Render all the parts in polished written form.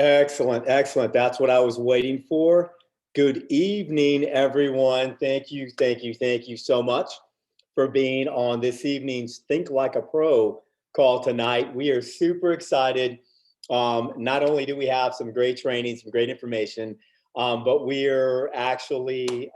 Excellent, excellent. That's what I was waiting for. Good evening, everyone. Thank you so much for being on this evening's Think Like a Pro call tonight. We are super excited. Not only do we have some great training, some great information, but we're actually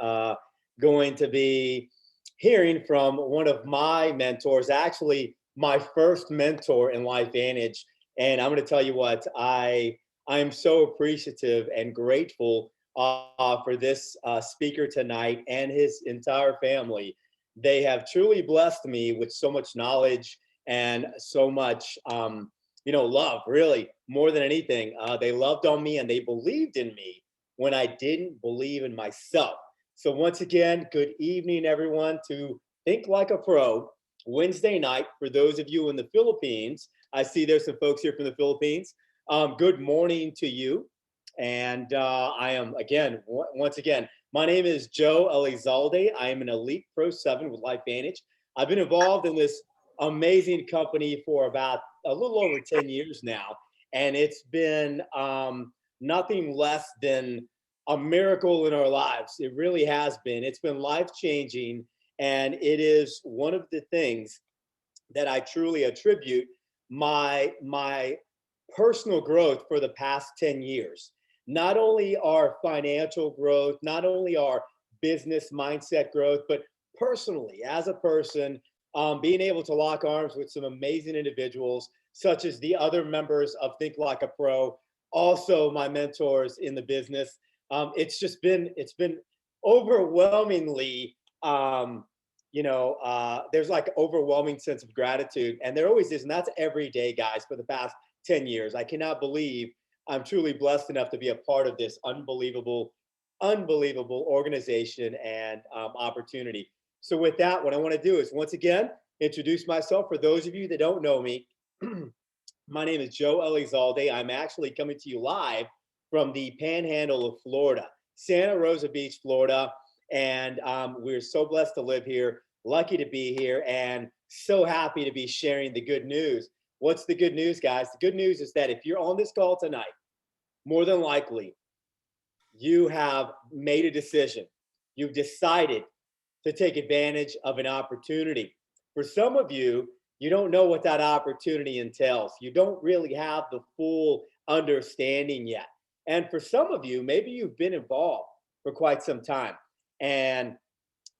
going to be hearing from one of my mentors, actually my first mentor in LifeVantage. And I'm going to tell you what, I am so appreciative and grateful for this speaker tonight and his entire family. They have truly blessed me with so much knowledge and so much, love, really, more than anything. They loved on me and they believed in me when I didn't believe in myself. So once again, good evening, everyone, to Think Like a Pro Wednesday night. For those of you in the Philippines, I see there's some folks here from the Philippines. Good morning to you. And I am, once again, my name is Joe Elizalde. I am an Elite Pro 7 with LifeVantage. I've been involved in this amazing company for about a little over 10 years now. And it's been nothing less than a miracle in our lives. It really has been. It's been life-changing. And it is one of the things that I truly attribute my personal growth for the past 10 years. Not only our financial growth, not only our business mindset growth, but personally, as a person, being able to lock arms with some amazing individuals, such as the other members of Think Like a Pro, also my mentors in the business. It's been overwhelmingly, there's like overwhelming sense of gratitude, and there always is, and that's every day, guys, for the past 10 years. I cannot believe I'm truly blessed enough to be a part of this unbelievable organization and opportunity. So with that, what I want to do is once again, introduce myself. For those of you that don't know me, my name is Joe Elizalde. I'm actually coming to you live from the Panhandle of Florida, Santa Rosa Beach, Florida. And we're so blessed to live here, lucky to be here, and so happy to be sharing the good news. What's the good news, guys? The good news is that if you're on this call tonight, more than likely, you have made a decision. You've decided to take advantage of an opportunity. For some of you, you don't know what that opportunity entails. You don't really have the full understanding yet. And for some of you, maybe you've been involved for quite some time and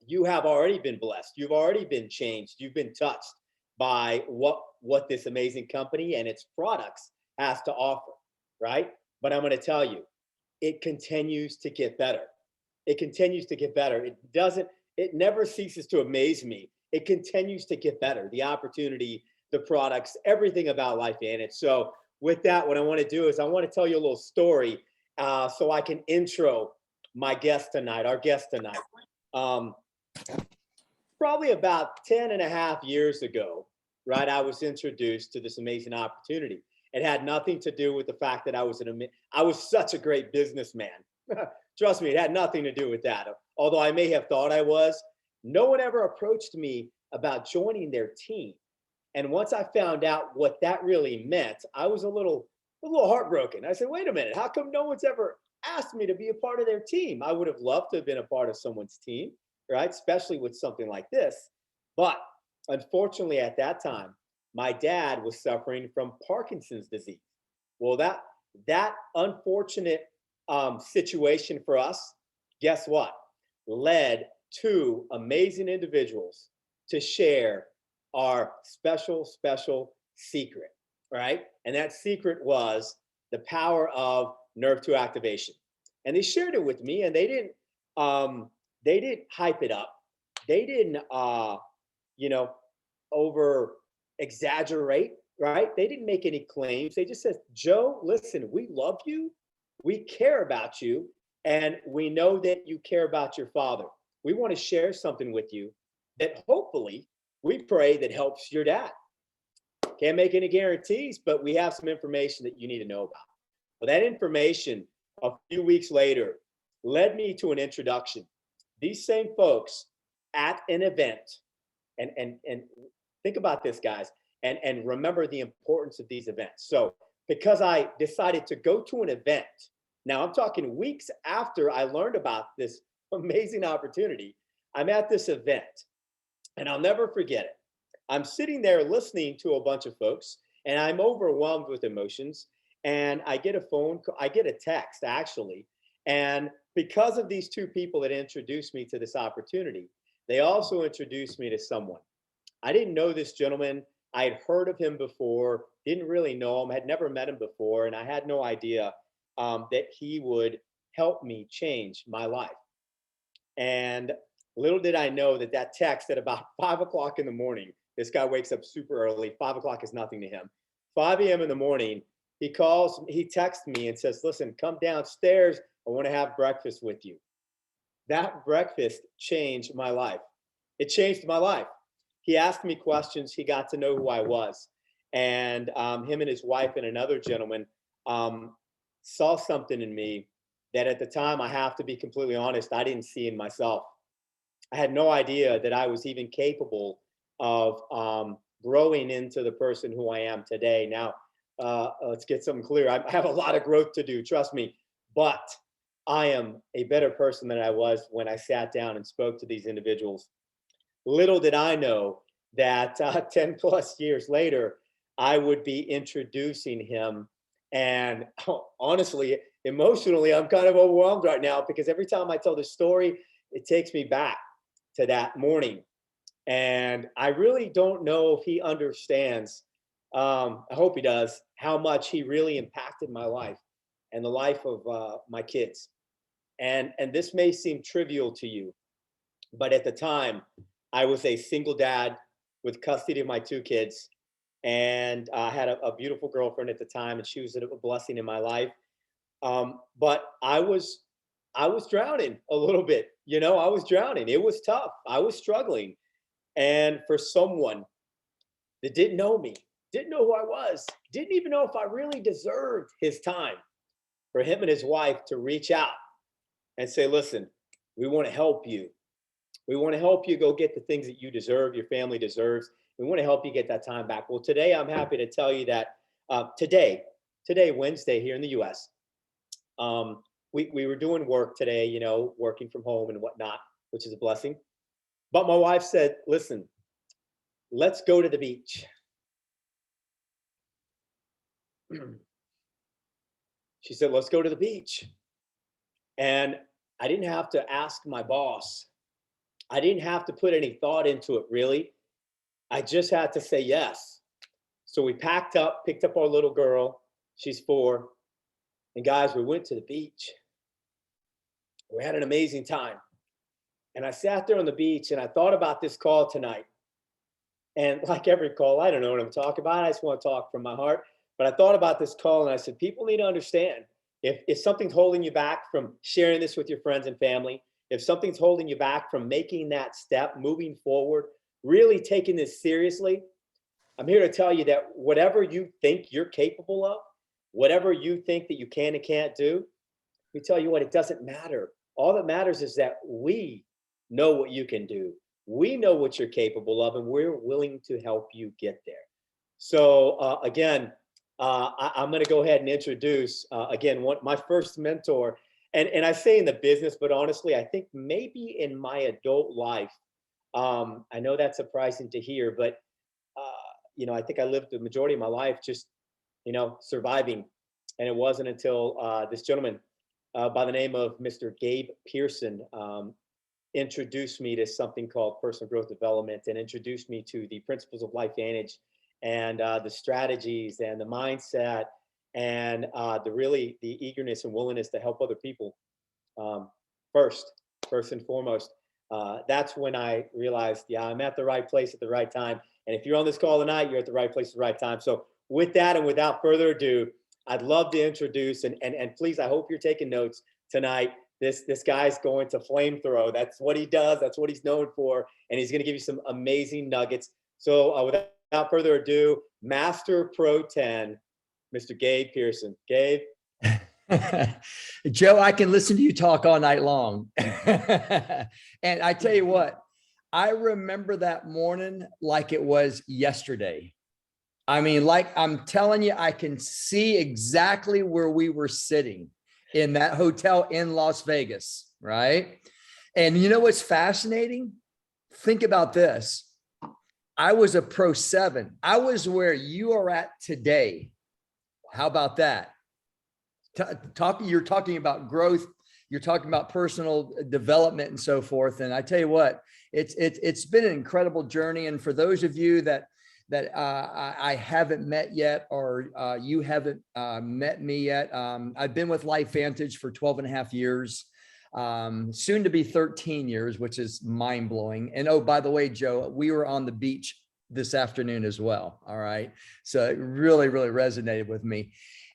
you have already been blessed. You've already been changed. You've been touched by what this amazing company and its products has to offer, right? But I'm going to tell you, it continues to get better. It continues to get better. It never ceases to amaze me. It continues to get better. The opportunity, the products, everything about LifeVantage. So with that, what I want to do is I want to tell you a little story so I can intro my guest tonight, our guest tonight. Probably about 10 and a half years ago, right, I was introduced to this amazing opportunity. It had nothing to do with the fact that I was such a great businessman. Trust me, it had nothing to do with that. Although I may have thought I was, no one ever approached me about joining their team. And once I found out what that really meant, I was a little heartbroken. I said, wait a minute, how come no one's ever asked me to be a part of their team? I would have loved to have been a part of someone's team, right? Especially with something like this. But unfortunately, at that time, my dad was suffering from Parkinson's disease. Well, that unfortunate situation for us, guess what? Led two amazing individuals to share our special secret, right? And that secret was the power of nerve 2 activation. And they shared it with me, and they didn't hype it up. They didn't over exaggerate, right? They didn't make any claims. They just said, Joe, listen, we love you, we care about you, and we know that you care about your father. We want to share something with you that hopefully, we pray, that helps your dad. Can't make any guarantees, but we have some information that you need to know about. Well, that information a few weeks later led me to an introduction. These same folks at an event, and think about this, guys, and remember the importance of these events. So because I decided to go to an event. Now I'm talking weeks after I learned about this amazing opportunity. I'm at this event and I'll never forget it. I'm sitting there listening to a bunch of folks and I'm overwhelmed with emotions. And I get a phone call, I get a text actually. And because of these two people that introduced me to this opportunity, they also introduced me to someone. I didn't know this gentleman. I had heard of him before, didn't really know him, had never met him before, and I had no idea that he would help me change my life. And little did I know that that text at about 5 o'clock in the morning, this guy wakes up super early. 5 o'clock is nothing to him. 5 a.m. in the morning, he texts me and says, listen, come downstairs. I want to have breakfast with you. That breakfast changed my life. It changed my life. He asked me questions. He got to know who I was. And him and his wife and another gentleman saw something in me that at the time, I have to be completely honest, I didn't see in myself. I had no idea that I was even capable of growing into the person who I am today. Now, let's get something clear. I have a lot of growth to do, trust me, but I am a better person than I was when I sat down and spoke to these individuals. Little did I know that 10 plus years later, I would be introducing him. And honestly, emotionally, I'm kind of overwhelmed right now because every time I tell this story, it takes me back to that morning. And I really don't know if he understands, I hope he does, how much he really impacted my life and the life of my kids. And this may seem trivial to you, but at the time, I was a single dad with custody of my two kids. And I had a beautiful girlfriend at the time, and she was a blessing in my life. But I was drowning a little bit. You know, I was drowning. It was tough. I was struggling. And for someone that didn't know me, didn't know who I was, didn't even know if I really deserved his time, for him and his wife to reach out and say, listen, we want to help you. We want to help you go get the things that you deserve, your family deserves. We want to help you get that time back. Well, today I'm happy to tell you that today, Wednesday here in the US, we were doing work today, you know, working from home and whatnot, which is a blessing. But my wife said, listen, let's go to the beach. She said, let's go to the beach. And I didn't have to ask my boss. I didn't have to put any thought into it, really. I just had to say yes. So we packed up, picked up our little girl. She's 4. And guys, we went to the beach. We had an amazing time. And I sat there on the beach and I thought about this call tonight. And like every call, I don't know what I'm talking about. I just want to talk from my heart. But I thought about this call and I said, people need to understand if something's holding you back from sharing this with your friends and family, if something's holding you back from making that step, moving forward, really taking this seriously, I'm here to tell you that whatever you think you're capable of, whatever you think that you can and can't do, we tell you what, it doesn't matter. All that matters is that we know what you can do. We know what you're capable of, and we're willing to help you get there. So again, I'm going to go ahead and introduce, again, my first mentor. And I say in the business, but honestly, I think maybe in my adult life, I know that's surprising to hear, but, you know, I think I lived the majority of my life just, you know, surviving. And it wasn't until this gentleman by the name of Mr. Gabe Pearson introduced me to something called personal growth development and introduced me to the principles of LifeVantage and the strategies and the mindset and the eagerness and willingness to help other people first and foremost. That's when I realized, yeah, I'm at the right place at the right time. And if you're on this call tonight, you're at the right place at the right time. So with that and without further ado, I'd love to introduce, and please, I hope you're taking notes tonight. This guy's going to flamethrow. That's what he does. That's what he's known for. And he's going to give you some amazing nuggets. So without further ado, Master Pro 10, Mr. Gabe Pearson. Gabe. Joe, I can listen to you talk all night long. And I tell you what, I remember that morning like it was yesterday. I mean, like I'm telling you, I can see exactly where we were sitting in that hotel in Las Vegas, right? And you know what's fascinating? Think about this. I was a Pro 7. I was where you are at today. How about that? You're talking about growth. You're talking about personal development and so forth. And I tell you what, it's been an incredible journey. And for those of you that I haven't met yet, or you haven't met me yet, I've been with LifeVantage for 12 and a half years, soon to be 13 years, which is mind blowing. And oh, by the way, Joe, we were on the beach this afternoon as well. All right. So it really, really resonated with me.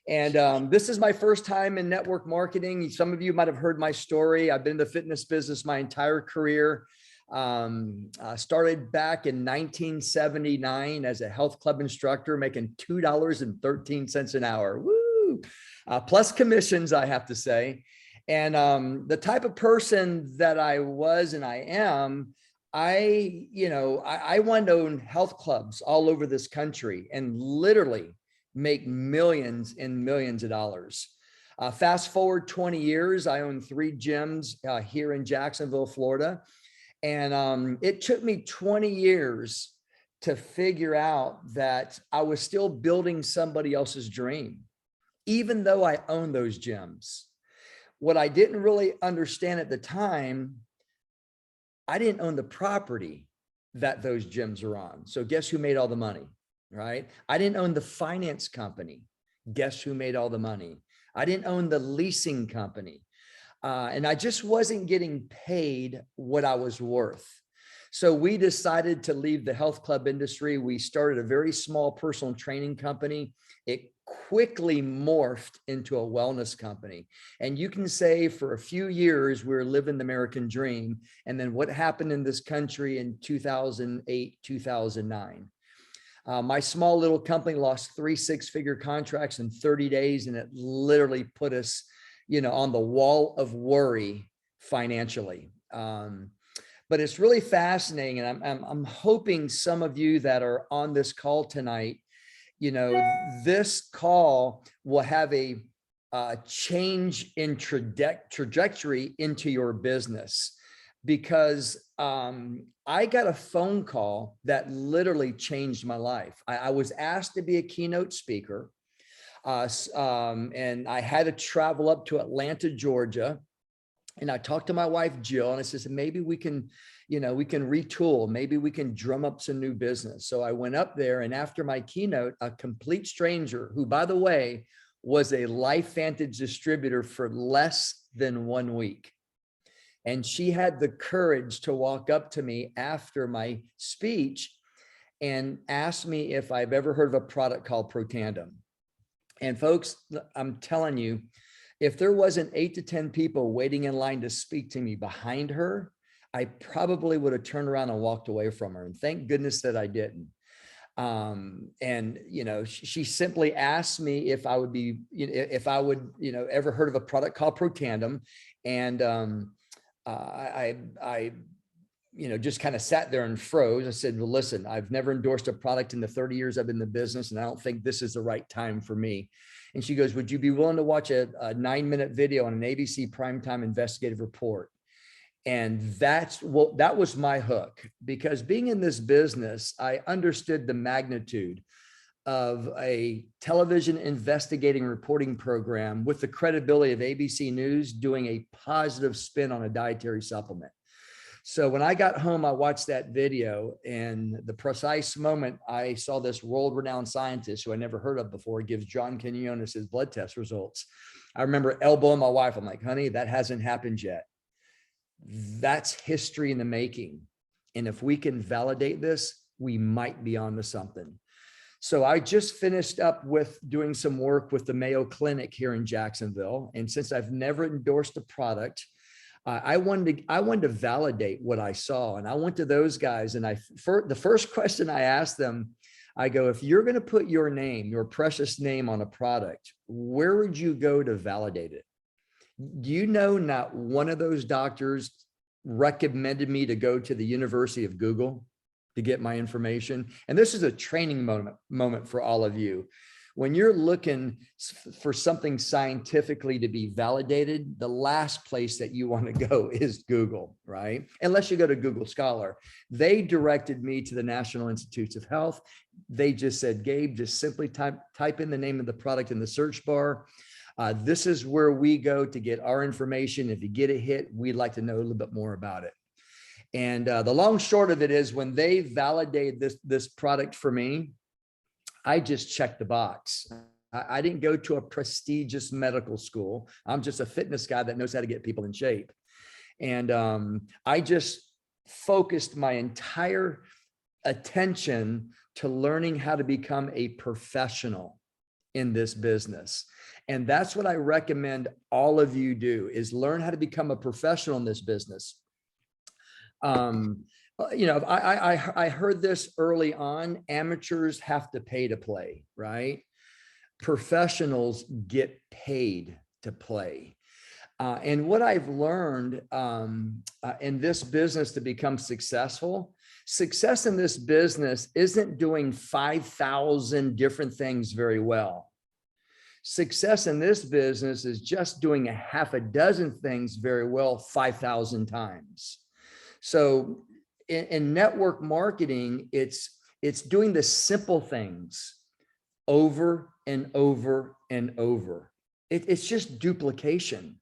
And this is my first time in network marketing. Some of you might have heard my story. I've been in the fitness business my entire career. Started back in 1979 as a health club instructor, making $2.13 an hour. Woo! Plus commissions, I have to say. And the type of person that I was and I am, I wanted to own health clubs all over this country and literally make millions and millions of dollars. Fast forward 20 years, I own 3 gyms here in Jacksonville, Florida. And it took me 20 years to figure out that I was still building somebody else's dream, even though I own those gyms. What I didn't really understand at the time, I didn't own the property that those gyms are on. So guess who made all the money, right? I didn't own the finance company. Guess who made all the money? I didn't own the leasing company. And I just wasn't getting paid what I was worth. So we decided to leave the health club industry. We started a very small personal training company. It quickly morphed into a wellness company. And you can say for a few years, we were living the American dream. And then what happened in this country in 2008, 2009? My small little company lost 3 six-figure contracts in 30 days. And it literally put us, on the wall of worry financially. But it's really fascinating. And I'm hoping some of you that are on this call tonight, this call will have a change in trajectory into your business, because I got a phone call that literally changed my life. I was asked to be a keynote speaker. And I had to travel up to Atlanta, Georgia. And I talked to my wife, Jill, and I said, maybe we can, we can retool. Maybe we can drum up some new business. So I went up there, and after my keynote, a complete stranger, who, by the way, was a LifeVantage distributor for less than 1 week. And she had the courage to walk up to me after my speech and ask me if I've ever heard of a product called Protandem. And folks, I'm telling you, if there wasn't 8 to 10 people waiting in line to speak to me behind her, I probably would have turned around and walked away from her. And thank goodness that I didn't. She simply asked me if I would be, if I would, ever heard of a product called Protandem. And I just kind of sat there and froze. I said, well, listen, I've never endorsed a product in the 30 years I've been in the business, and I don't think this is the right time for me. And she goes, would you be willing to watch a 9-minute video on an ABC primetime investigative report? And that was my hook, because being in this business, I understood the magnitude of a television investigating reporting program with the credibility of ABC News doing a positive spin on a dietary supplement. So when I got home, I watched that video, and the precise moment I saw this world-renowned scientist who I never heard of before gives John Quinones his blood test results. I remember elbowing my wife. I'm like, honey, that hasn't happened yet. That's history in the making. And if we can validate this, we might be onto something. So I just finished up with doing some work with the Mayo Clinic here in Jacksonville. And since I've never endorsed a product, I wanted to validate what I saw. And I went to those guys, and the first question I asked them, I go, if you're going to put your name, your precious name on a product, where would you go to validate it? Do you know not one of those doctors recommended me to go to the University of Google? to get my information. And this is a training moment for all of you. When you're looking for something scientifically to be validated, the last place that you want to go is Google, right? Unless you go to Google Scholar. They directed me to the National Institutes of Health. They just said, Gabe, just simply type in the name of the product in the search bar. This is where we go to get our information. If you get a hit, we'd like to know a little bit more about it. And the long short of it is, when they validated this product for me, I just checked the box. I didn't go to a prestigious medical school. I'm just a fitness guy that knows how to get people in shape. And I just focused my entire attention to learning how to become a professional in this business. And that's what I recommend all of you do, is learn how to become a professional in this business. You know, I heard this early on: amateurs have to pay to play, right? Professionals get paid to play. And what I've learned in this business to become successful, success in this business isn't doing 5,000 different things very well. Success in this business is just doing a half a dozen things very well 5,000 times. So in network marketing, it's doing the simple things over and over and over. It's just duplication.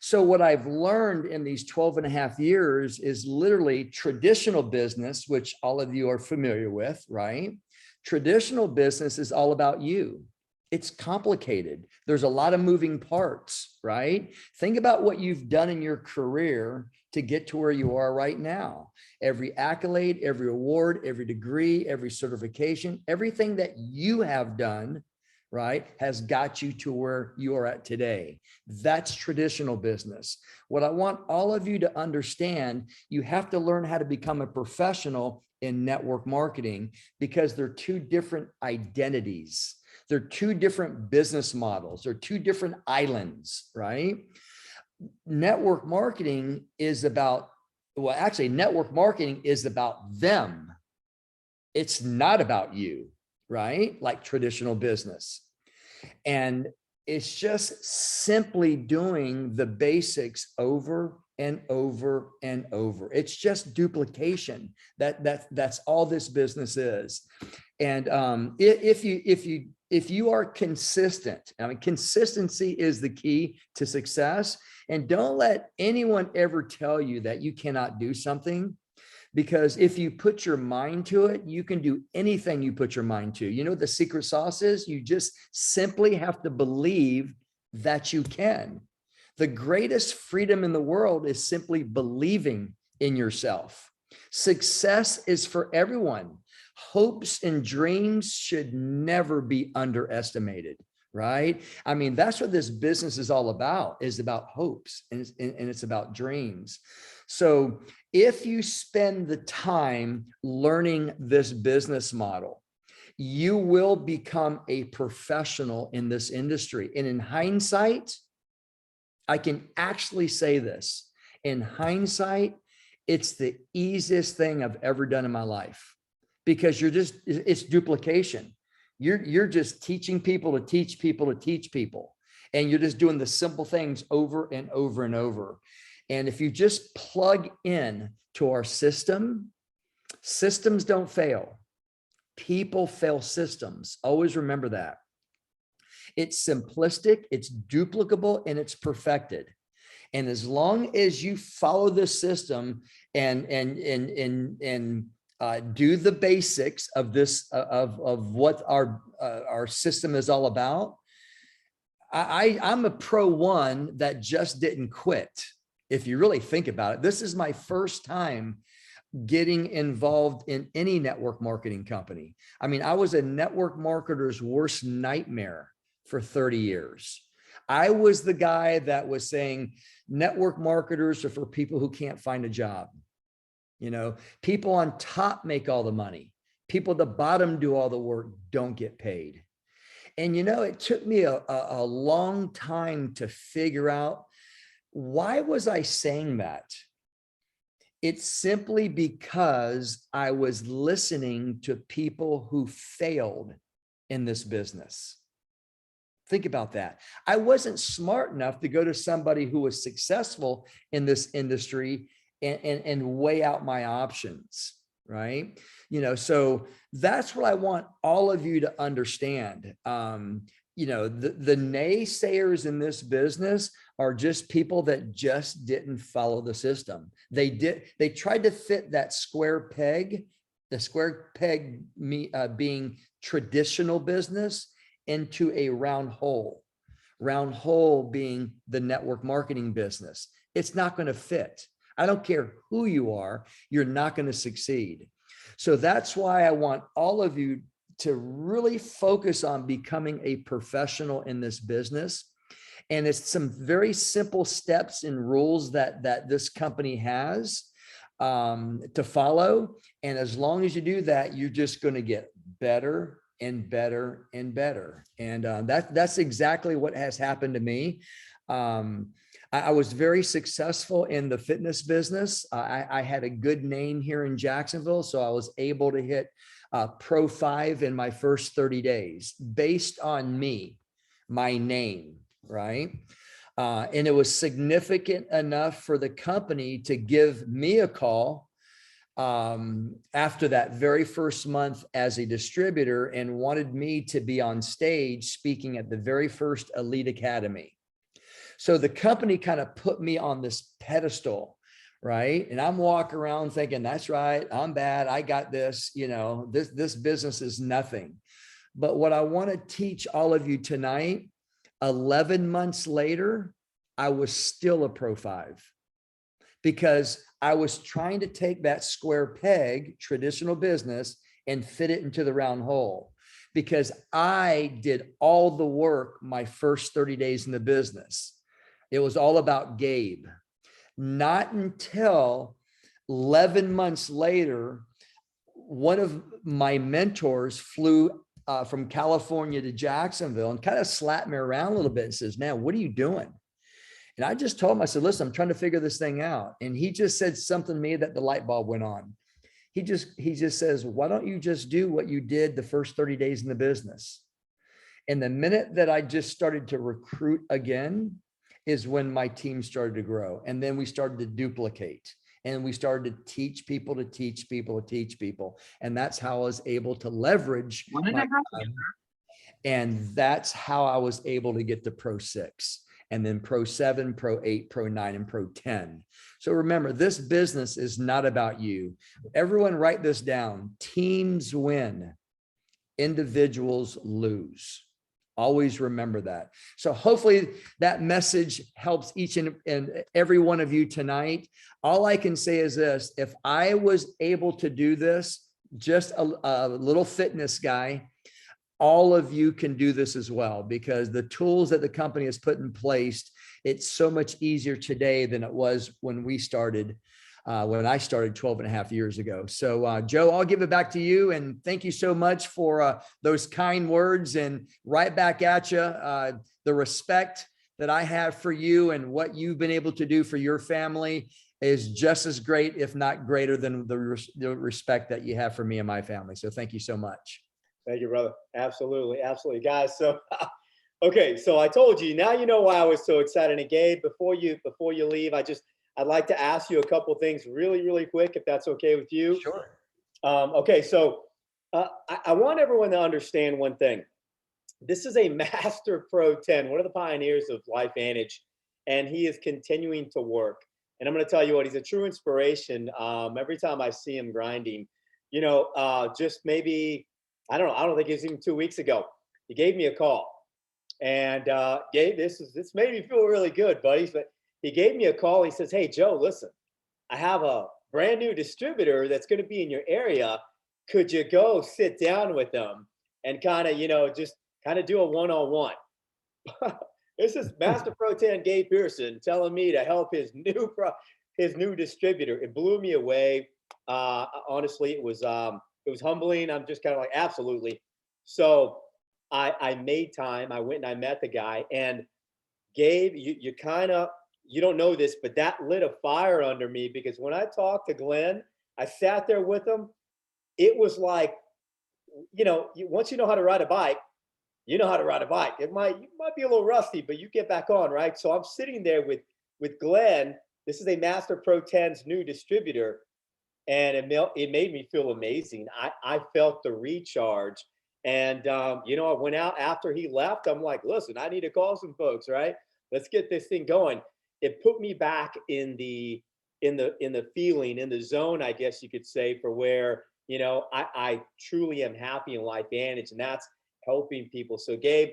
So what I've learned in these 12.5 years is literally traditional business, which all of you are familiar with, right? Traditional business is all about you. It's complicated. There's a lot of moving parts, right? Think about what you've done in your career to get to where you are right now. Every accolade, every award, every degree, every certification, everything that you have done, right, has got you to where you are at today. That's traditional business. What I want all of you to understand, you have to learn how to become a professional in network marketing, because they're two different identities. They're two different business models. They're two different islands, right? Network marketing is about, well, actually, network marketing is about them. It's not about you, right? Like traditional business. And it's just simply doing the basics over and over and over. It's just duplication. That's all this business is. And if you are consistent, I mean, consistency is the key to success. And don't let anyone ever tell you that you cannot do something, because if you put your mind to it, you can do anything you put your mind to. You know what the secret sauce is? You just simply have to believe that you can. The greatest freedom in the world is simply believing in yourself. Success is for everyone. Hopes and dreams should never be underestimated, right? I mean, that's what this business is all about, is about hopes, and it's about dreams. So if you spend the time learning this business model, you will become a professional in this industry. And in hindsight, I can actually say this, in hindsight, it's the easiest thing I've ever done in my life, because it's duplication. You're just teaching people to teach people to teach people. And you're just doing the simple things over and over and over. And if you just plug in to our system, systems don't fail. People fail systems. Always remember that. It's simplistic, it's duplicable, and it's perfected. And as long as you follow this system and do the basics of this, of what our system is all about, I'm a pro one that just didn't quit. If you really think about it, this is my first time getting involved in any network marketing company. I mean, I was a network marketer's worst nightmare for 30 years. I was the guy that was saying network marketers are for people who can't find a job. You know, people on top make all the money. People at the bottom do all the work, don't get paid. And, you know, it took me a long time to figure out, why was I saying that? It's simply because I was listening to people who failed in this business. Think about that. I wasn't smart enough to go to somebody who was successful in this industry and weigh out my options, right? So that's what I want all of you to understand. The naysayers in this business are just people that just didn't follow the system. They tried to fit that square peg, the square peg being traditional business, into a round hole being the network marketing business. It's not going to fit. I don't care who you are, you're not going to succeed. So that's why I want all of you to really focus on becoming a professional in this business. And it's some very simple steps and rules that this company has to follow. And as long as you do that, you're just going to get better and better and better. And that's exactly what has happened to me. I was very successful in the fitness business. I had a good name here in Jacksonville, so I was able to hit Pro 5 in my first 30 days based on me, my name, right? And it was significant enough for the company to give me a call after that very first month as a distributor and wanted me to be on stage speaking at the very first Elite Academy. So the company kind of put me on this pedestal, right? And I'm walking around thinking, that's right, I'm bad, I got this, this business is nothing. But what I want to teach all of you tonight, 11 months later, I was still a Pro 5 because I was trying to take that square peg, traditional business, and fit it into the round hole because I did all the work my first 30 days in the business. It was all about Gabe. Not until 11 months later, one of my mentors flew from California to Jacksonville and kind of slapped me around a little bit and says, man, what are you doing? And I just told him, I said, listen, I'm trying to figure this thing out. And he just said something to me that the light bulb went on. He just says, why don't you just do what you did the first 30 days in the business? And the minute that I just started to recruit again is when my team started to grow. And then we started to duplicate and we started to teach people to teach people to teach people. And that's how I was able to leverage my time. And that's how I was able to get to Pro 6 and then Pro 7, Pro 8, Pro 9, and Pro 10. So remember, this business is not about you. Everyone write this down. Teams win, individuals lose. Always remember that. So hopefully that message helps each and every one of you tonight. All I can say is this: if I was able to do this, just a little fitness guy, all of you can do this as well, because the tools that the company has put in place, it's so much easier today than it was when we started. When I started 12 and a half years ago. So Joe, I'll give it back to you. And thank you so much for those kind words, and right back at you. The respect that I have for you and what you've been able to do for your family is just as great, if not greater than the respect that you have for me and my family. So thank you so much. Thank you, brother. Absolutely. Absolutely. Guys. So, okay. So I told you, now you know why I was so excited. And Gabe, before you leave, I'd like to ask you a couple things really, really quick, if that's okay with you. Sure. Okay, so I want everyone to understand one thing. This is a Master Pro 10, one of the pioneers of LifeVantage, and he is continuing to work. And I'm going to tell you what, he's a true inspiration. Every time I see him grinding, just maybe, I don't think it was even 2 weeks ago, he gave me a call. And Gabe, this made me feel really good, buddies. But he gave me a call. He says, hey, Joe, listen, I have a brand new distributor that's going to be in your area. Could you go sit down with them and kind of, just kind of do a one-on-one? This is Master Pro 10 Gabe Pearson telling me to help his new distributor. It blew me away. Honestly, it was humbling. I'm just kind of like, absolutely. So I made time. I went and I met the guy, and Gabe, you kind of you don't know this, but that lit a fire under me, because when I talked to Glenn, I sat there with him. It was like, once you know how to ride a bike, you know how to ride a bike. You might be a little rusty, but you get back on, right? So I'm sitting there with Glenn. This is a Master Pro 10's new distributor, and it made me feel amazing. I felt the recharge, and I went out after he left. I'm like, listen, I need to call some folks, right? Let's get this thing going. It put me back in the feeling, in the zone, I guess you could say, for where I truly am happy in LifeVantage, and that's helping people. So Gabe,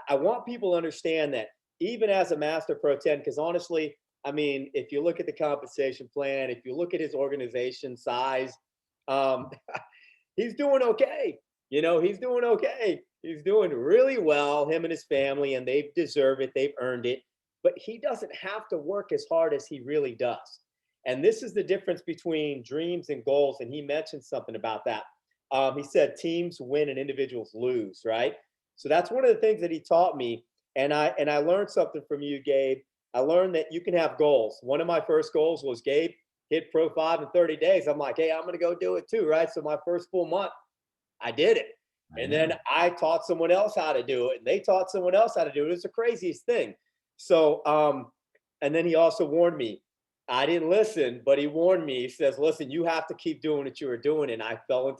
I want people to understand that even as a Master Pro 10, because honestly, I mean, if you look at the compensation plan, if you look at his organization size, he's doing okay. He's doing okay. He's doing really well, him and his family, and they deserve it. They've earned it. But he doesn't have to work as hard as he really does. And this is the difference between dreams and goals. And he mentioned something about that. He said teams win and individuals lose, right? So that's one of the things that he taught me. And I learned something from you, Gabe. I learned that you can have goals. One of my first goals was, Gabe, hit Pro 5 in 30 days. I'm like, hey, I'm going to go do it too, right? So my first full month, I did it. And then I taught someone else how to do it, and they taught someone else how to do it. It's the craziest thing. So, and then he also warned me. I didn't listen, but he warned me. He says, listen, you have to keep doing what you were doing. And I fell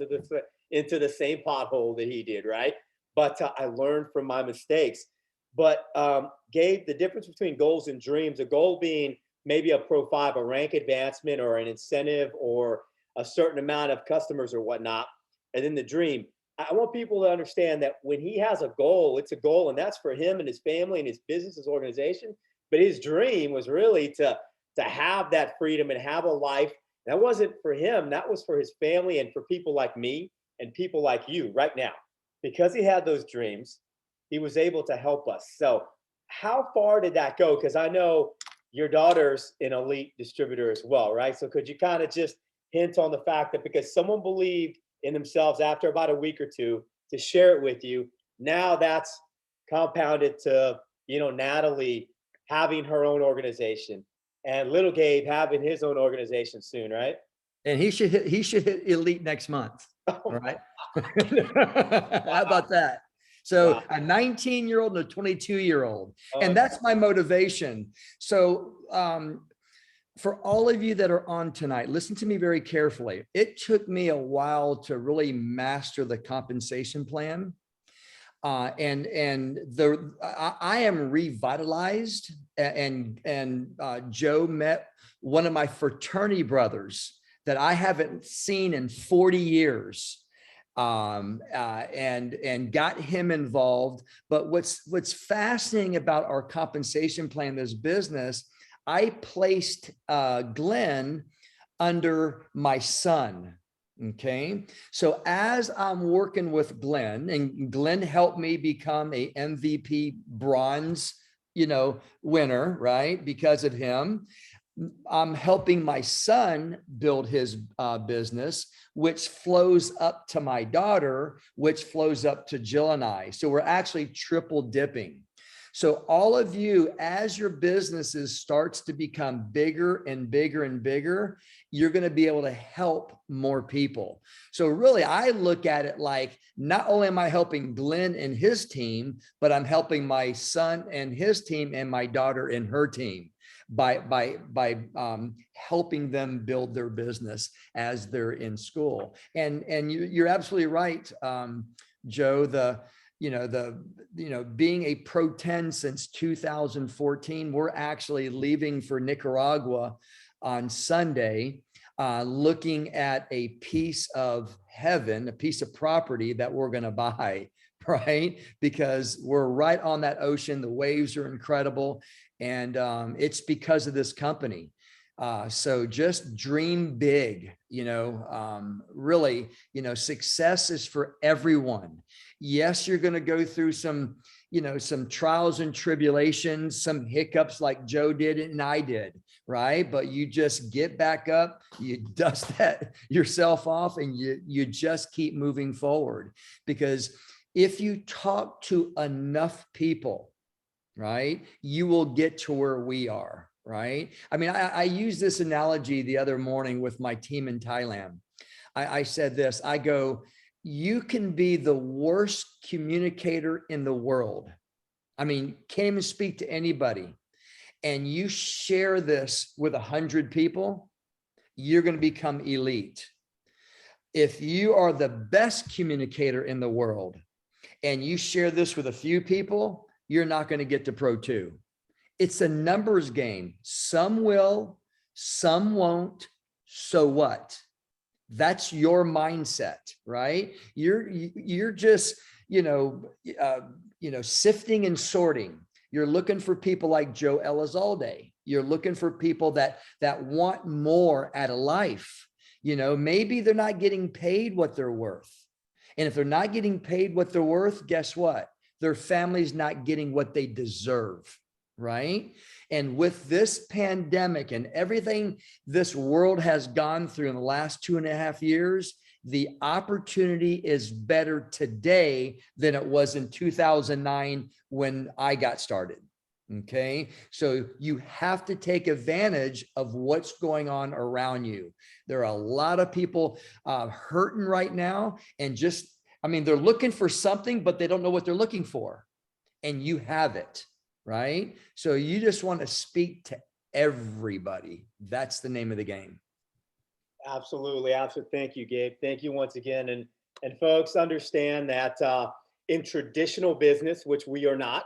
into the same pothole that he did, right? But I learned from my mistakes. But Gabe, the difference between goals and dreams, a goal being maybe a Pro 5, a rank advancement or an incentive or a certain amount of customers or whatnot, and then the dream. I want people to understand that when he has a goal, it's a goal, and that's for him and his family and his business, his organization. But his dream was really to have that freedom and have a life. That wasn't for him. That was for his family and for people like me and people like you right now. Because he had those dreams, he was able to help us. So how far did that go? Because I know your daughter's an elite distributor as well, right? So could you kind of just hint on the fact that because someone believed in themselves after about a week or two to share it with you, now that's compounded to, Natalie having her own organization and little Gabe having his own organization soon, right? And he should hit elite next month. All right. How about that? So Wow. a 19-year-old and a 22-year-old. Oh, And that's my motivation. So for all of you that are on tonight, listen to me very carefully. It took me a while to really master the compensation plan. I am revitalized, and Joe met one of my fraternity brothers that I haven't seen in 40 years. And got him involved. But what's fascinating about our compensation plan, this business, I placed Glenn under my son. Okay. So as I'm working with Glenn, and Glenn helped me become a MVP bronze, winner, right? Because of him, I'm helping my son build his business, which flows up to my daughter, which flows up to Jill and I. So we're actually triple dipping. So all of you, as your businesses starts to become bigger and bigger and bigger, you're going to be able to help more people. So really, I look at it like, not only am I helping Glenn and his team, but I'm helping my son and his team and my daughter and her team by helping them build their business as they're in school. And you're absolutely right, Joe. Being a Pro 10 since 2014, we're actually leaving for Nicaragua on Sunday, looking at a piece of heaven, a piece of property that we're going to buy, right? Because we're right on that ocean. The waves are incredible. And it's because of this company. So just dream big, really, success is for everyone. Yes, you're going to go through some trials and tribulations, some hiccups like Joe did and I did, right? But you just get back up, you dust that yourself off, and you just keep moving forward. Because if you talk to enough people, right, you will get to where we are, right? I mean, I used this analogy the other morning with my team in Thailand. I said this, I go, you can be the worst communicator in the world. I mean, can't even speak to anybody. And you share this with 100 people, you're going to become elite. If you are the best communicator in the world and you share this with a few people, you're not going to get to Pro 2. It's a numbers game. Some will, some won't. So what? That's your mindset, right? You're just, sifting and sorting. You're looking for people like Joe Elizalde. You're looking for people that want more out of life. Maybe they're not getting paid what they're worth. And if they're not getting paid what they're worth, guess what? Their family's not getting what they deserve, right? And with this pandemic and everything this world has gone through in the last 2.5 years, the opportunity is better today than it was in 2009 when I got started. Okay. So you have to take advantage of what's going on around you. There are a lot of people hurting right now and they're looking for something, but they don't know what they're looking for. And you have it, right? So you just want to speak to everybody. That's the name of the game. Absolutely. Absolutely. Thank you, Gabe. Thank you once again. And folks, understand that in traditional business, which we are not,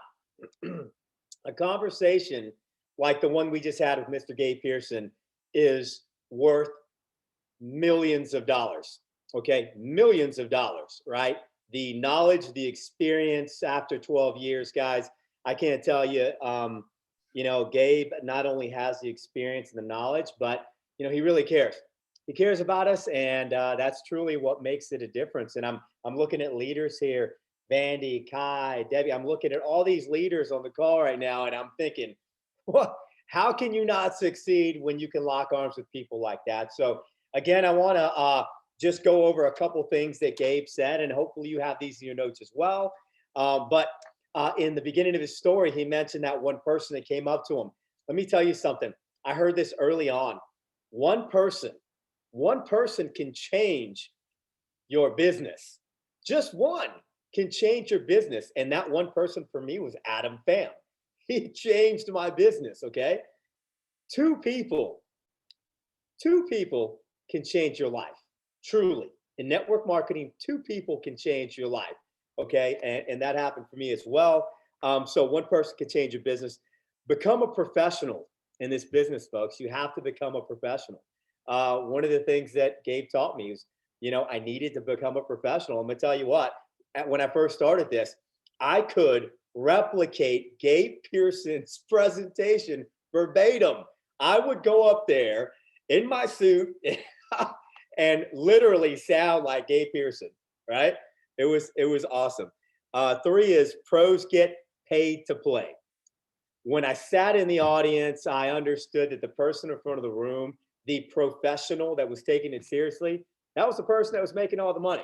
a conversation like the one we just had with Mr. Gabe Pearson is worth millions of dollars. Okay. Millions of dollars, right? The knowledge, the experience after 12 years, guys, I can't tell you, Gabe not only has the experience and the knowledge, but, he really cares. He cares about us, and that's truly what makes it a difference. And I'm looking at leaders here, Vandy, Kai, Debbie. I'm looking at all these leaders on the call right now, and I'm thinking, well, how can you not succeed when you can lock arms with people like that? So again, I want to just go over a couple things that Gabe said, and hopefully you have these in your notes as well. But in the beginning of his story, he mentioned that one person that came up to him. Let me tell you something. I heard this early on. One person can change your business. Just one can change your business. And that one person for me was Adam Pham. He changed my business, okay? Two people can change your life, truly. In network marketing, two people can change your life, okay? And that happened for me as well. So one person can change your business. Become a professional in this business, folks. You have to become a professional. One of the things that Gabe taught me is, I needed to become a professional. I'm going to tell you what, when I first started this, I could replicate Gabe Pearson's presentation verbatim. I would go up there in my suit and literally sound like Gabe Pearson, right? It was awesome. 3 is pros get paid to play. When I sat in the audience, I understood that the person in front of the room, the professional that was taking it seriously, that was the person that was making all the money.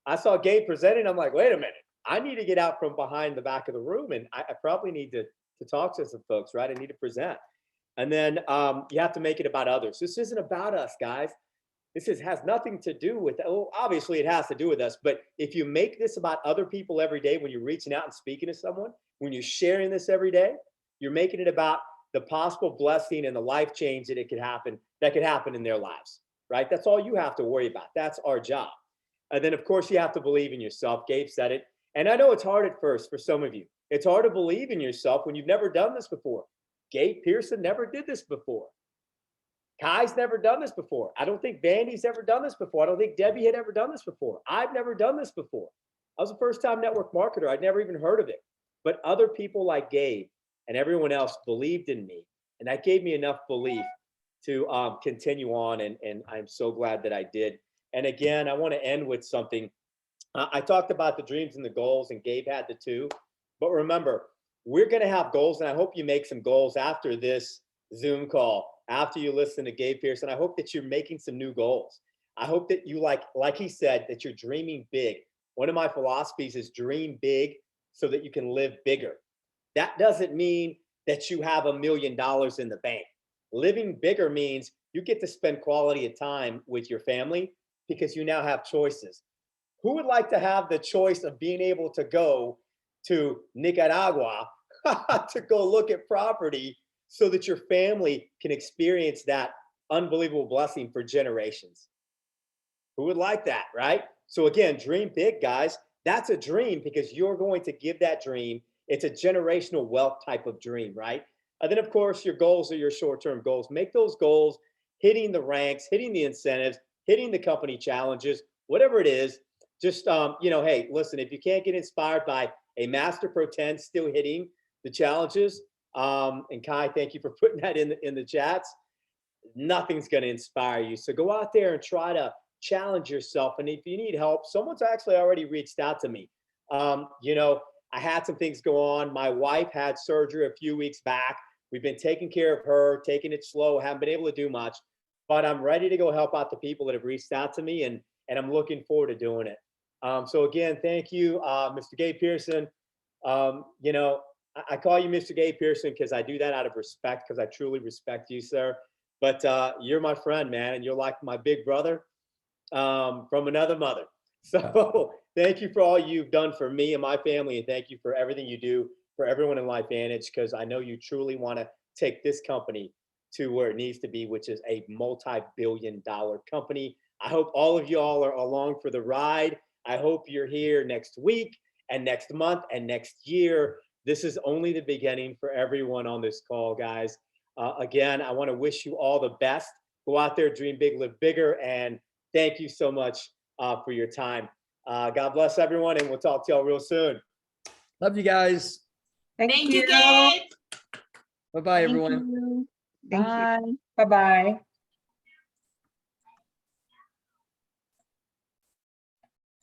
I saw Gabe presenting. I'm like, wait a minute. I need to get out from behind the back of the room, and I probably need to talk to some folks, right? I need to present. And then you have to make it about others. This isn't about us, guys. Has nothing to do with, obviously it has to do with us, but if you make this about other people every day, when you're reaching out and speaking to someone, when you're sharing this every day, you're making it about the possible blessing and the life change that could happen in their lives, right? That's all you have to worry about. That's our job. And then of course you have to believe in yourself. Gabe said it. And I know it's hard at first for some of you. It's hard to believe in yourself when you've never done this before. Gabe Pearson never did this before. Kai's never done this before. I don't think Vandy's ever done this before. I don't think Debbie had ever done this before. I've never done this before. I was a first-time network marketer. I'd never even heard of it. But other people like Gabe and everyone else believed in me. And that gave me enough belief to continue on. And I'm so glad that I did. And again, I want to end with something. I talked about the dreams and the goals, and Gabe had the 2. But remember, we're going to have goals. And I hope you make some goals after this Zoom call. After you listen to Gabe Pearson, I hope that you're making some new goals. I hope that you, like he said, that you're dreaming big. One of my philosophies is dream big so that you can live bigger. That doesn't mean that you have $1 million in the bank. Living bigger means you get to spend quality of time with your family because you now have choices. Who would like to have the choice of being able to go to Nicaragua to go look at property so that your family can experience that unbelievable blessing for generations? Who would like that, right? So again, dream big, guys. That's a dream because you're going to give that dream. It's a generational wealth type of dream, right? And then, of course, your goals are your short-term goals. Make those goals hitting the ranks, hitting the incentives, hitting the company challenges, whatever it is. Just, hey, listen, if you can't get inspired by a Master Pro 10 still hitting the challenges, and Kai, thank you for putting that in the chats, nothing's going to inspire you. So go out there and try to challenge yourself. And if you need help, someone's actually already reached out to me. I had some things go on. My wife had surgery a few weeks back. We've been taking care of her, taking it slow, haven't been able to do much, but I'm ready to go help out the people that have reached out to me, and I'm looking forward to doing it. So again, thank you, Mr. Gabe Pearson. I call you Mr. Gabe Pearson because I do that out of respect, because I truly respect you, sir. But you're my friend, man, and you're like my big brother from another mother. So thank you for all you've done for me and my family, and thank you for everything you do for everyone in LifeVantage, because I know you truly want to take this company to where it needs to be, which is a multi-billion-dollar company. I hope all of y'all are along for the ride. I hope you're here next week and next month and next year. This is only the beginning for everyone on this call, guys. Again, I want to wish you all the best. Go out there, dream big, live bigger, and thank you so much for your time. God bless everyone, and we'll talk to y'all real soon. Love you guys. Thank you. Gabe. Bye-bye, Thank everyone. you. Bye. Bye-bye.